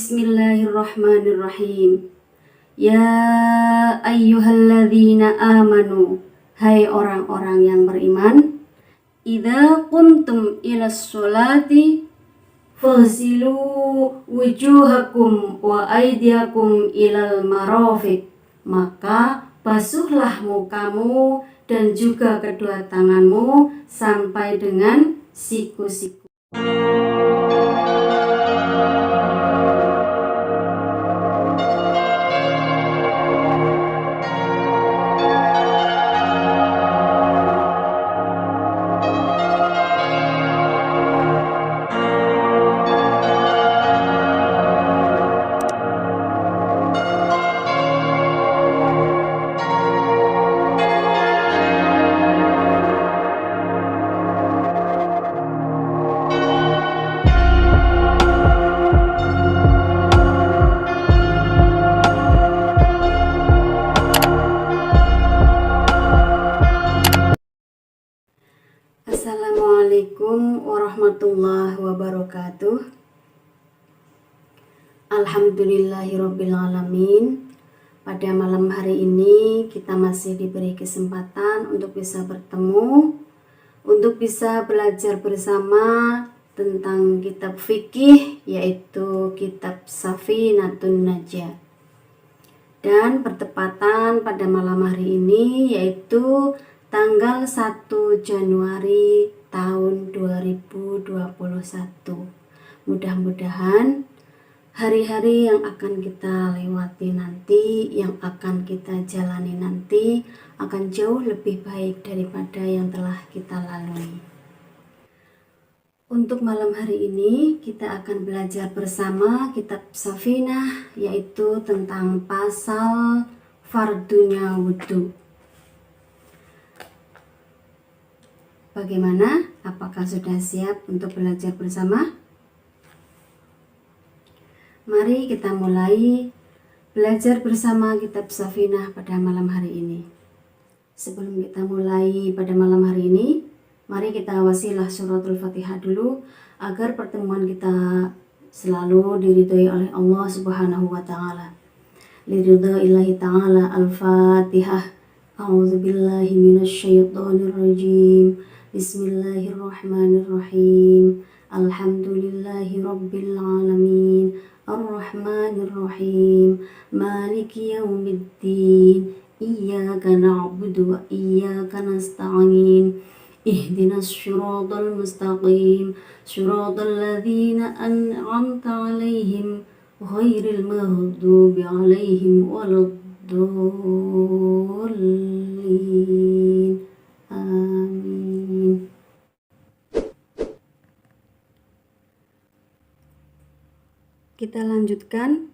Bismillahirrahmanirrahim. Ya ayyuhalladzina amanu, hai orang-orang yang beriman, idza qumtum ilas sholati faghsilu wujuhakum wa aydiyakum ilal marafiq, maka basuhlah mukamu dan juga kedua tanganmu sampai dengan siku-siku. Assalamualaikum warahmatullahi wabarakatuh. Alhamdulillahirrabbilalamin. Pada malam hari ini kita masih diberi kesempatan untuk bisa bertemu, untuk bisa belajar bersama tentang kitab fikih, yaitu kitab Safinatun Najah. Dan bertepatan pada malam hari ini yaitu tanggal 1 Januari tahun 2021. Mudah-mudahan hari-hari yang akan kita lewati nanti, yang akan kita jalani nanti akan jauh lebih baik daripada yang telah kita lalui. Untuk malam hari ini kita akan belajar bersama kitab Safinah, yaitu tentang pasal fardunya wudu. Bagaimana? Apakah sudah siap untuk belajar bersama? Mari kita mulai belajar bersama kitab Safinah pada malam hari ini. Sebelum kita mulai pada malam hari ini, mari kita wasilah suratul Fatihah dulu agar pertemuan kita selalu diridhoi oleh Allah Subhanahu wa taala. Liridhaillahi taala. Al-Fatihah. A'udzubillahi minasyaitonirrajim. Bismillahirrahmanirrahim. Alhamdulillahi rabbil alamin. Ar-Rahmanirrahim. Maliki yaumiddin. Iyyaka na'budu wa iyyaka nasta'in. Ihdinas syiratal mustaqim. Syiratal ladzina an'amta 'alaihim ghairil maghdubi 'alaihim waladdallin. Amin. Kita lanjutkan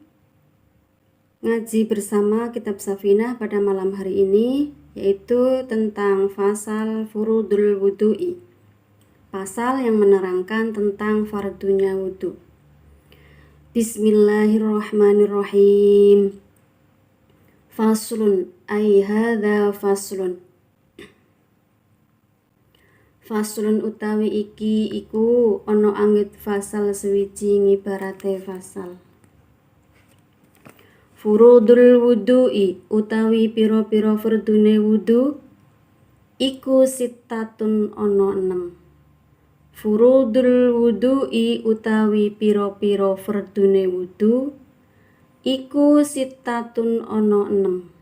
ngaji bersama kitab Safinah pada malam hari ini, yaitu tentang fasal furudul wudu'i, pasal yang menerangkan tentang fardunya wudu. Bismillahirrahmanirrahim. Faslun, ay hadza faslun. Faslun utawi iki iku ana anggit fasal sewiji ngibarate fasal. Furudul wudu'i utawi pira-pira fardune wudu iku sittatun ana 6. Furudul wudu'i utawi pira-pira fardune wudu iku sittatun ana 6.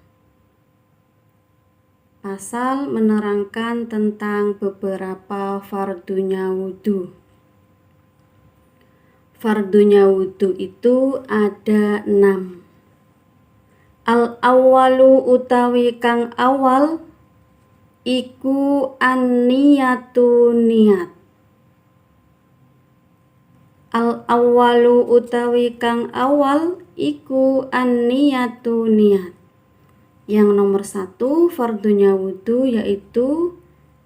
Pasal menerangkan tentang beberapa fardunya wudu. Fardunya wudu itu ada 6. Al-awwalu utawi kang awal iku an-niyatu niat. Al-awwalu utawi kang awal iku an-niyatu niat. Yang nomor 1 fardunya wudu yaitu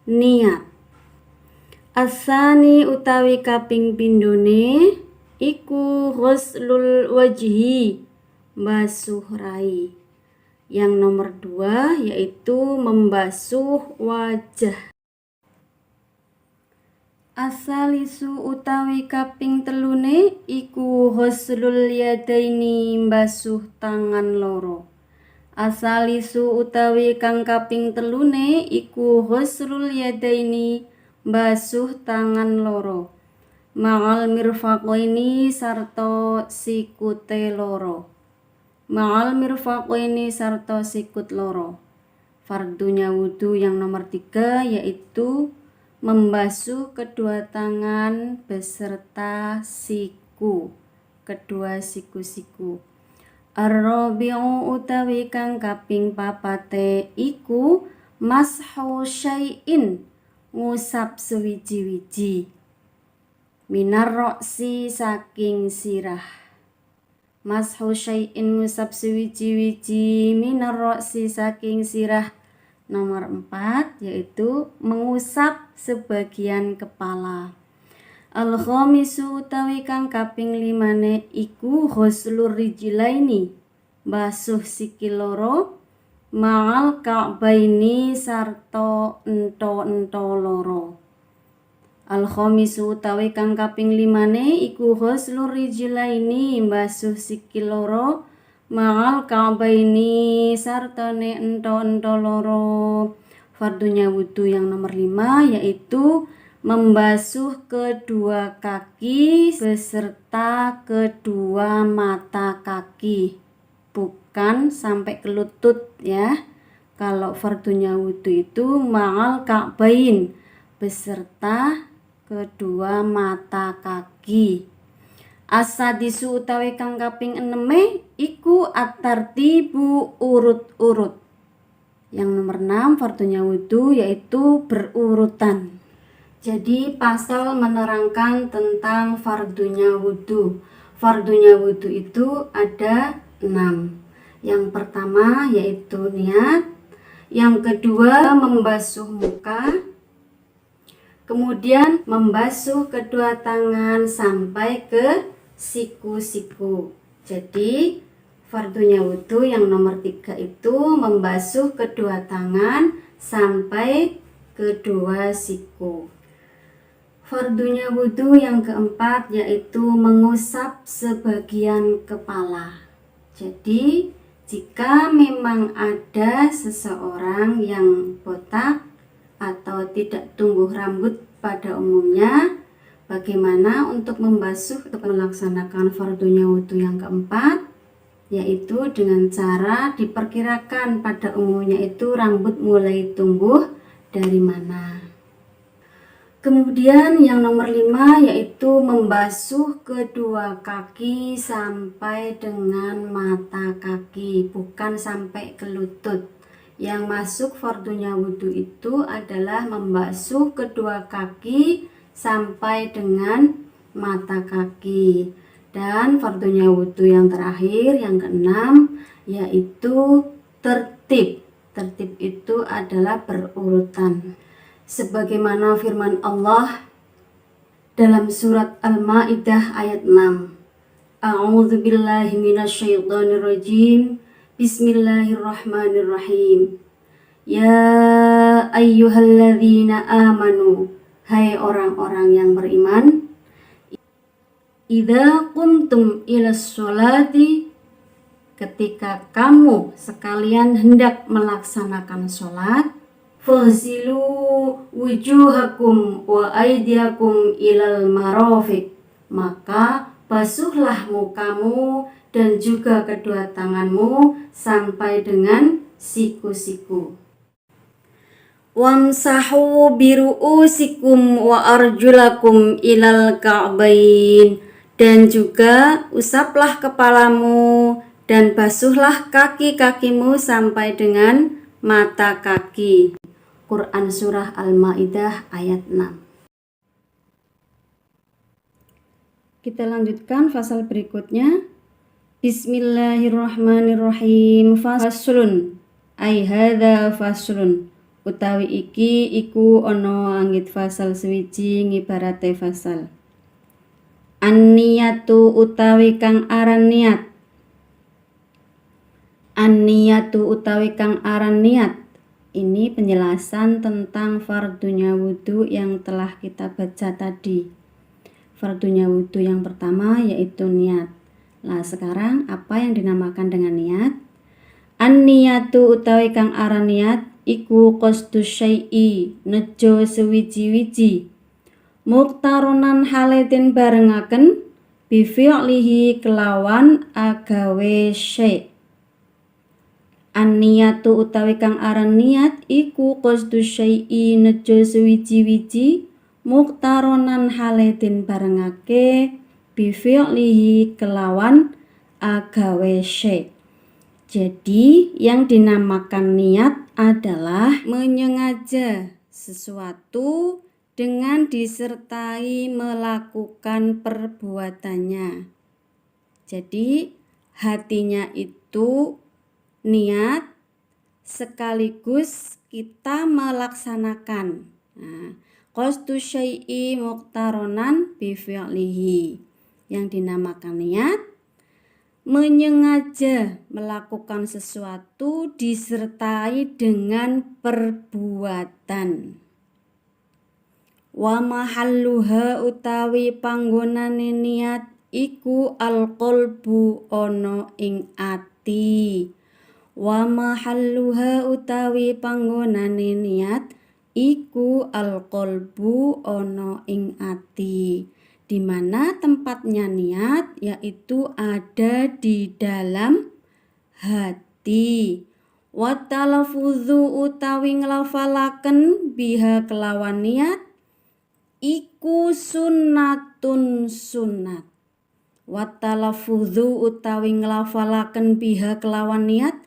niat. Asani utawi kaping pindhone iku ghuslul wajhi, basuh rai. Yang nomor 2 yaitu membasuh wajah. Asalisu utawi kaping telune iku ghuslul yadaini mbasuh tangan loro. Asalisu utawi kang kaping telune iku ghuslul yadaini mbasuh tangan loro. Ma'al mirfaqaini sarta sikute loro. Ma'al mirfaqaini sarta sikut loro. Fardunya wudu yang nomor 3 yaitu membasuh kedua tangan beserta siku, kedua siku-siku. Ar-rabi'u utawi kang kaping papate iku mashu syai'in ngusap sewiji-wiji. Minar roksi saking sirah. Mashu syai'in ngusap sewiji-wiji minar roksi saking sirah. Nomor 4 yaitu mengusap sebagian kepala. Al-khamisu utawi kang kaping 5 iku ghuslur rijlaini basuh sikil loro ma'al ka'baini sarta ento-ento loro. Al-khamisu utawi kang kaping 5 iku ghuslur rijlaini basuh sikil loro ma'al ka'baini sartane ento-ento loro. Fardunya wudu yang nomor 5 yaitu membasuh kedua kaki beserta kedua mata kaki, bukan sampai ke lutut ya. Kalau fardunya wudu itu ma'al ka'bain beserta kedua mata kaki. Asadisu utawi kang kaping 6 iku at-tartibu urut-urut. Yang nomor 6 fardunya wudu yaitu berurutan. Jadi pasal menerangkan tentang fardunya wudu. Fardunya wudu itu ada 6. Yang pertama yaitu niat. Yang kedua membasuh muka. Kemudian membasuh kedua tangan sampai ke siku-siku. Jadi fardunya wudu yang nomor 3 itu membasuh kedua tangan sampai kedua siku. Fardunya wudu yang keempat yaitu mengusap sebagian kepala. Jadi jika memang ada seseorang yang botak atau tidak tumbuh rambut pada umumnya, bagaimana untuk membasuh untuk melaksanakan fardunya wudu yang keempat? Yaitu dengan cara diperkirakan pada umumnya itu rambut mulai tumbuh dari mana. Kemudian yang nomor 5 yaitu membasuh kedua kaki sampai dengan mata kaki, bukan sampai ke lutut. Yang masuk fardunya wudu itu adalah membasuh kedua kaki sampai dengan mata kaki. Dan fardunya wudu yang terakhir yang ke-6 yaitu tertib. Tertib itu adalah berurutan. Sebagaimana firman Allah dalam surat Al-Maidah ayat 6. A'udzu billahi minasyaitonir rajim. Bismillahirrahmanirrahim. Ya ayyuhalladzina amanu, hai orang-orang yang beriman, idza qumtum ilas sholati, ketika kamu sekalian hendak melaksanakan sholat, faghsilu wujuhakum wa aydiyakum ilal marafiq, maka basuhlah mukamu dan juga kedua tanganmu sampai dengan siku-siku. Wamsahu biru'usikum wa arjulakum ilal ka'bain, dan juga usaplah kepalamu dan basuhlah kaki-kakimu sampai dengan mata kaki. Quran Surah Al-Maidah ayat 6. Kita lanjutkan pasal berikutnya. Bismillahirrahmanirrahim. Faslun, ai hadza faslun, utawi iki iku ana anggit fasal swiji ngibarate fasal. An-niyatu utawi kang aran niat. An-niyatu utawi kang aran niat Ini penjelasan tentang fardunya wudhu yang telah kita baca tadi. Fardunya wudhu yang pertama yaitu niat. Nah, sekarang apa yang dinamakan dengan niat? An-niyatu utawi kang aran niat iku qasdu syai'i nejo sewiji-wiji muktaronan haletin barengaken bifi'lihi kelawan agawe syai'. An-niyatu utawi kang aran niat iku qasdu syai'i nejo sewiji-wiji muktaronan haletin barengake bifi'lihi kelawan agawe syai'. Jadi yang dinamakan niat adalah menyengaja sesuatu dengan disertai melakukan perbuatannya. Jadi hatinya itu niat sekaligus kita melaksanakan. Nah, qasdu syai'i muqtaronan bi fi'lihi. Yang dinamakan niat menyengaja melakukan sesuatu disertai dengan perbuatan. Wa mahalluha utawi panggonane niat iku alqalbu ana ing ati. Wa mahalluha utawi panggonane niat iku alqalbu ana ing ati. Di mana tempatnya niat yaitu ada di dalam hati. Wa talaffuzu utawi nglafalaken biha kelawan niat iku sunnatun sunnat. Wa talaffuzu utawi nglafalaken biha kelawan niat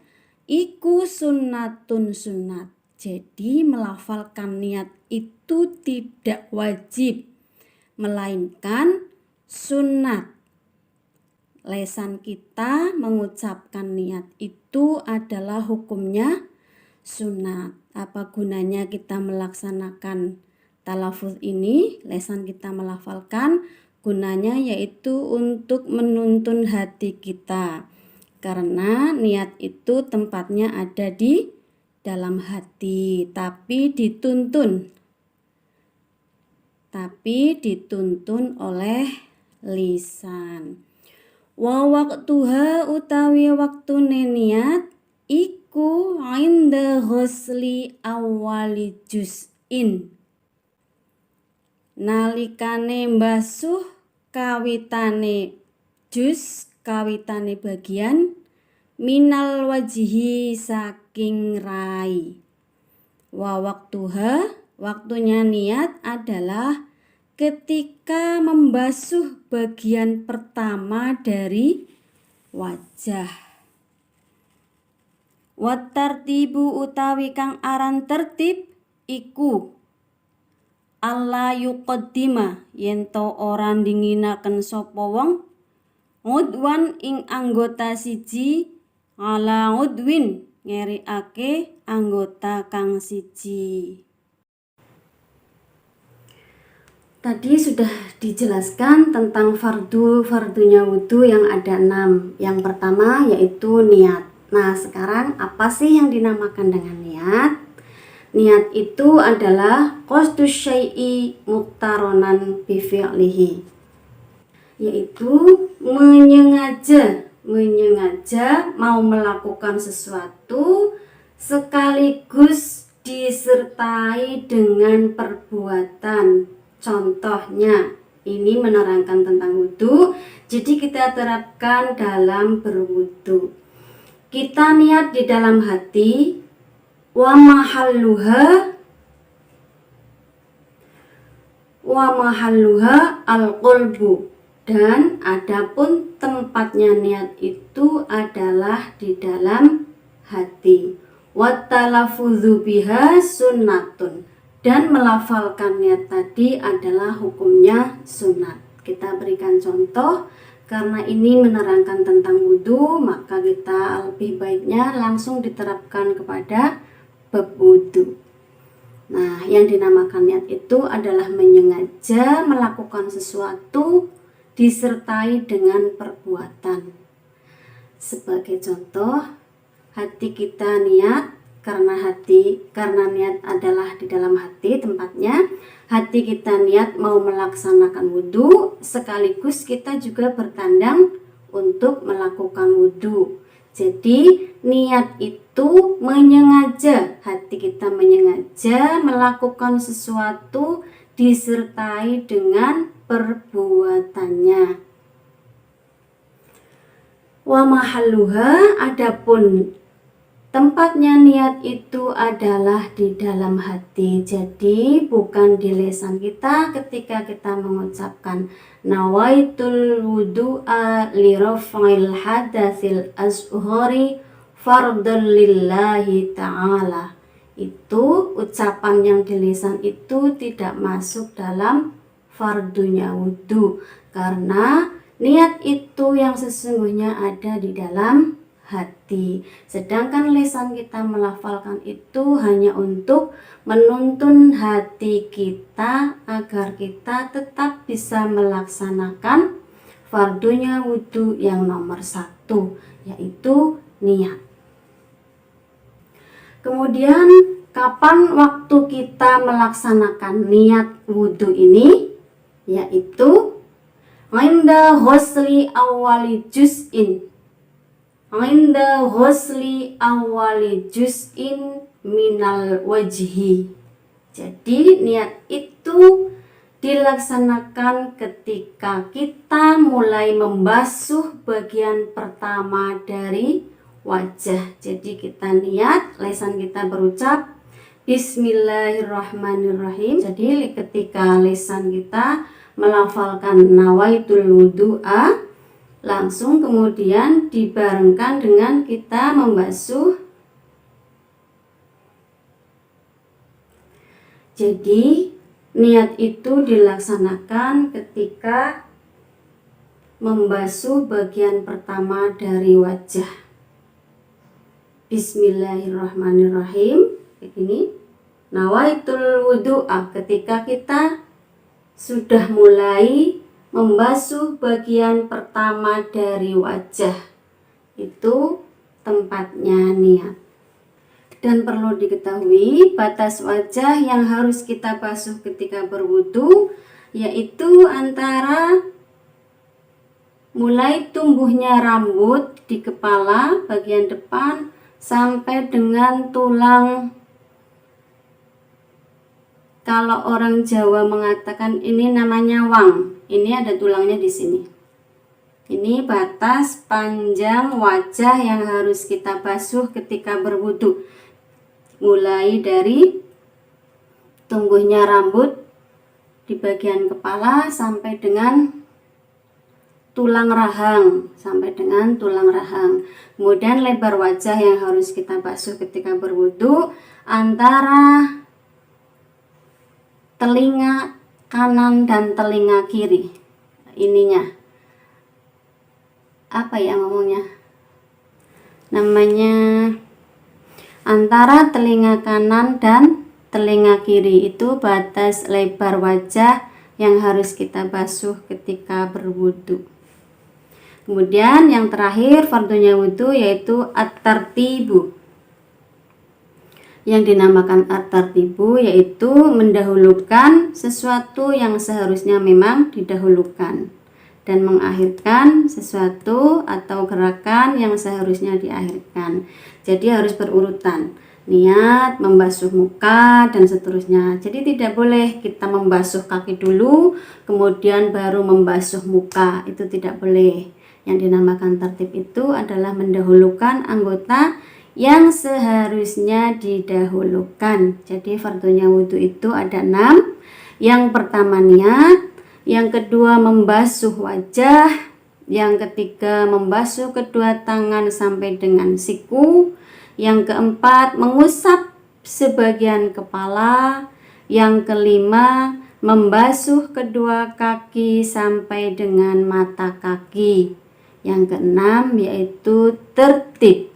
iku sunnatun sunnat. Jadi melafalkan niat itu tidak wajib, melainkan sunnat. Lesan kita mengucapkan niat itu adalah hukumnya sunnat. Apa gunanya kita melaksanakan talafuz ini? Lesan kita melafalkan, gunanya yaitu untuk menuntun hati kita. Karena niat itu tempatnya ada di dalam hati, tapi dituntun oleh lisan. Wa waqtuha utawi waktune niat iku inda ghusli awali juz'in. Nalikane mbasuh kawitane juz, kawitane bagian minal wajhi saking rai. Wa waktuha, waktunya niat adalah ketika membasuh bagian pertama dari wajah. Wa tartibu utawi kang aran tertib iku alla yuqaddima yento ora dinginaken sapa wong udwan ing anggota siji ala udwin ngerikake anggota kang siji. Tadi sudah dijelaskan tentang fardunya wudhu yang ada 6. Yang pertama yaitu niat. Nah, sekarang apa sih yang dinamakan dengan niat? Niat itu adalah qasdu syai'i muqtaronan bi fi'lihi, yaitu menyengaja mau melakukan sesuatu sekaligus disertai dengan perbuatan. Contohnya, ini menerangkan tentang wudhu, jadi kita terapkan dalam berwudhu. Kita niat di dalam hati, wa mahalluha al-qalbu, dan adapun tempatnya niat itu adalah di dalam hati. Wa talaffuzu biha sunnatun, dan melafalkan niat tadi adalah hukumnya sunnat. Kita berikan contoh, karena ini menerangkan tentang wudhu, maka kita lebih baiknya langsung diterapkan kepada bab wudhu. Nah, yang dinamakan niat itu adalah menyengaja melakukan sesuatu disertai dengan perbuatan. Sebagai contoh, hati kita niat karena niat adalah di dalam hati tempatnya. Hati kita niat mau melaksanakan wudhu, sekaligus kita juga bertandang untuk melakukan wudhu. Jadi niat itu menyengaja, hati kita menyengaja melakukan sesuatu disertai dengan perbuatannya. Wa mahalluha, adapun tempatnya niat itu adalah di dalam hati. Jadi bukan di lisan kita ketika kita mengucapkan nawaitul wudu'a li raf'il hadatsil ashghari fardhan lillahi ta'ala. Itu ucapan yang di lisan itu tidak masuk dalam fardunya wudu, karena niat itu yang sesungguhnya ada di dalam hati. Sedangkan lisan kita melafalkan itu hanya untuk menuntun hati kita agar kita tetap bisa melaksanakan fardunya wudu yang nomor 1, yaitu niat. Kemudian kapan waktu kita melaksanakan niat wudu ini? Yaitu inda ghusli awali juz'in minal wajhi. Jadi niat itu dilaksanakan ketika kita mulai membasuh bagian pertama dari wajah. Jadi kita niat, lisan kita berucap Bismillahirrahmanirrahim. Jadi ketika lisan kita melafalkan nawaitul wudu'a, langsung kemudian dibarengkan dengan kita membasuh. Jadi niat itu dilaksanakan ketika membasuh bagian pertama dari wajah. Bismillahirrahmanirrahim. Begini, nawaitul wudu'a, ketika kita sudah mulai membasuh bagian pertama dari wajah, itu tempatnya niat. Dan perlu diketahui batas wajah yang harus kita basuh ketika berwudu yaitu antara mulai tumbuhnya rambut di kepala bagian depan sampai dengan tulang. Kalau orang Jawa mengatakan ini namanya wang, ini ada tulangnya di sini. Ini batas panjang wajah yang harus kita basuh ketika berwudu. Mulai dari tumbuhnya rambut di bagian kepala sampai dengan tulang rahang, Kemudian lebar wajah yang harus kita basuh ketika berwudu antara telinga kanan dan telinga kiri. Ininya apa ya ngomongnya, namanya antara telinga kanan dan telinga kiri, itu batas lebar wajah yang harus kita basuh ketika berwudu. Kemudian yang terakhir fardunya wudu yaitu at-tartibu. Yang dinamakan at-tartibu yaitu mendahulukan sesuatu yang seharusnya memang didahulukan dan mengakhirkan sesuatu atau gerakan yang seharusnya diakhirkan. Jadi harus berurutan, niat, membasuh muka dan seterusnya. Jadi tidak boleh kita membasuh kaki dulu kemudian baru membasuh muka, itu tidak boleh. Yang dinamakan tertib itu adalah mendahulukan anggota yang seharusnya didahulukan. Jadi fardunya wudu itu ada 6. Yang pertama niat, yang kedua membasuh wajah, yang ketiga membasuh kedua tangan sampai dengan siku, yang keempat mengusap sebagian kepala, yang kelima membasuh kedua kaki sampai dengan mata kaki, yang keenam yaitu tertib.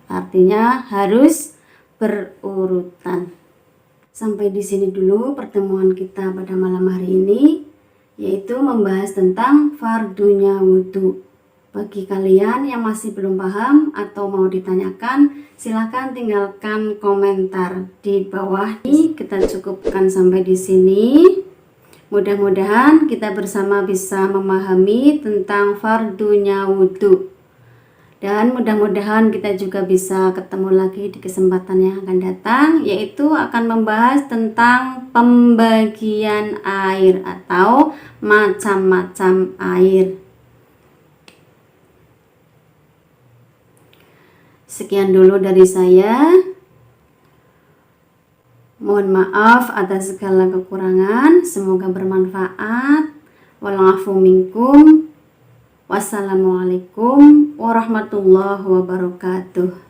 Artinya harus berurutan. Sampai di sini dulu pertemuan kita pada malam hari ini, yaitu membahas tentang fardunya wudu. Bagi kalian yang masih belum paham atau mau ditanyakan, silahkan tinggalkan komentar di bawah. Ini kita cukupkan sampai di sini. Mudah-mudahan kita bersama bisa memahami tentang fardunya wudhu. Dan mudah-mudahan kita juga bisa ketemu lagi di kesempatan yang akan datang, yaitu akan membahas tentang pembagian air atau macam-macam air. Sekian dulu dari saya. Mohon maaf atas segala kekurangan. Semoga bermanfaat. Walafu minkum. Wassalamualaikum warahmatullahi wabarakatuh.